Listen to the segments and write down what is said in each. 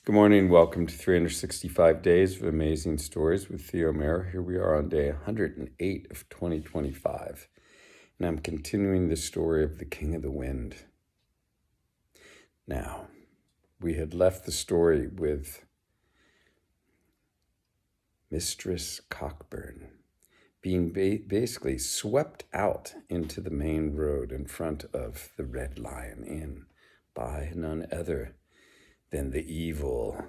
Good morning. Welcome to 365 Days of Amazing Stories with Theo Mayer. Here we are on day 108 of 2025, and I'm continuing the story of the King of the Wind. Now, we had left the story with Mistress Cockburn being basically swept out into the main road in front of the Red Lion Inn by none other than the evil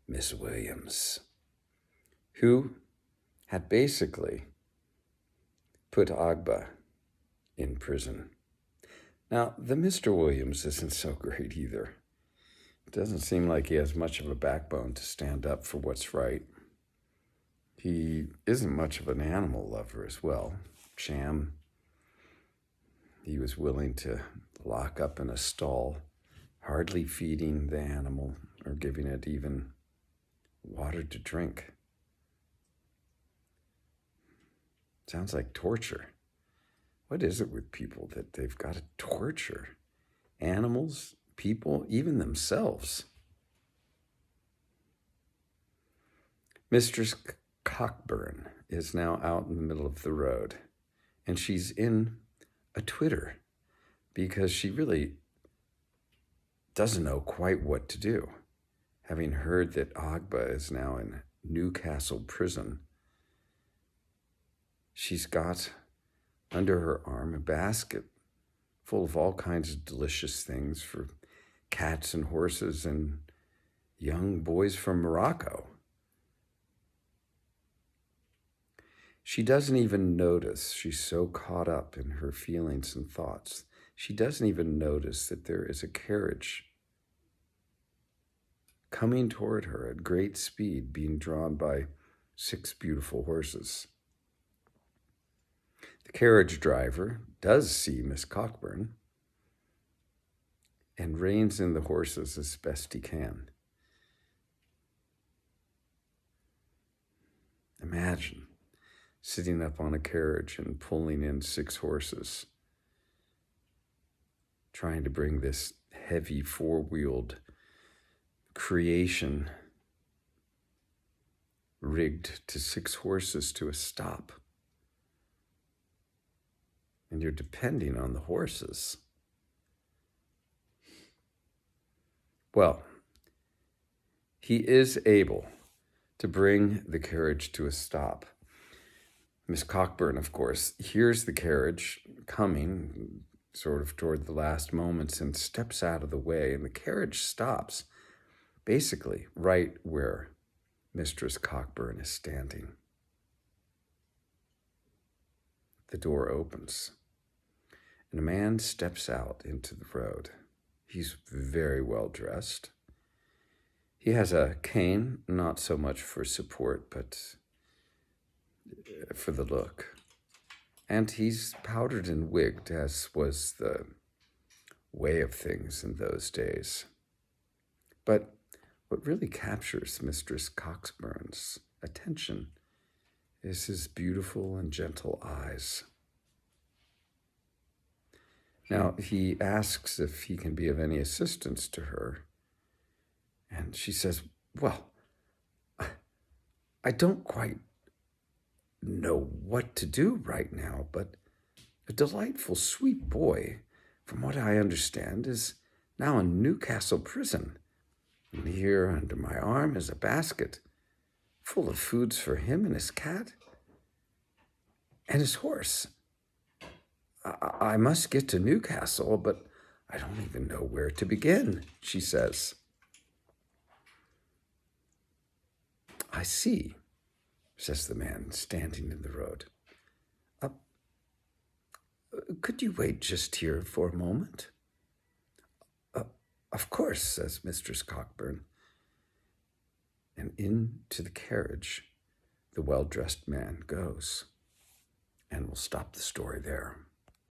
Miss Williams, who had basically put Agba in prison. Now, the Mr. Williams isn't so great either. It doesn't seem like he has much of a backbone to stand up for what's right. He isn't much of an animal lover as well. Sham, he was willing to lock up in a stall, hardly feeding the animal or giving it even water to drink. Sounds like torture. What is it with people that they've got to torture animals, people, even themselves? Mistress Cockburn is now out in the middle of the road, and she's in a twitter because she really doesn't know quite what to do. Having heard that Agba is now in Newcastle prison, she's got under her arm a basket full of all kinds of delicious things for cats and horses and young boys from Morocco. She doesn't even notice, she's so caught up in her feelings and thoughts, she doesn't even notice that there is a carriage coming toward her at great speed, being drawn by 6 beautiful horses. The carriage driver does see Miss Cockburn and reins in the horses as best he can. Imagine sitting up on a carriage and pulling in 6 horses, trying to bring this heavy 4-wheeled creation rigged to 6 horses to a stop. And you're depending on the horses. Well, he is able to bring the carriage to a stop. Miss Cockburn, of course, hears the carriage coming sort of toward the last moments and steps out of the way, and the carriage stops basically right where Mistress Cockburn is standing. The door opens, and a man steps out into the road. He's very well dressed. He has a cane, not so much for support, but for the look. And he's powdered and wigged, as was the way of things in those days. But what really captures Mistress Cockburn's attention is his beautiful and gentle eyes. Now, he asks if he can be of any assistance to her, and she says, well, I don't quite know what to do right now, but a delightful, sweet boy, from what I understand, is now in Newcastle prison. And here under my arm is a basket full of foods for him and his cat and his horse. I must get to Newcastle, but I don't even know where to begin, she says. I see, says the man standing in the road. Could you wait just here for a moment? Of course, says Mistress Cockburn. And into the carriage the well-dressed man goes. And we'll stop the story there.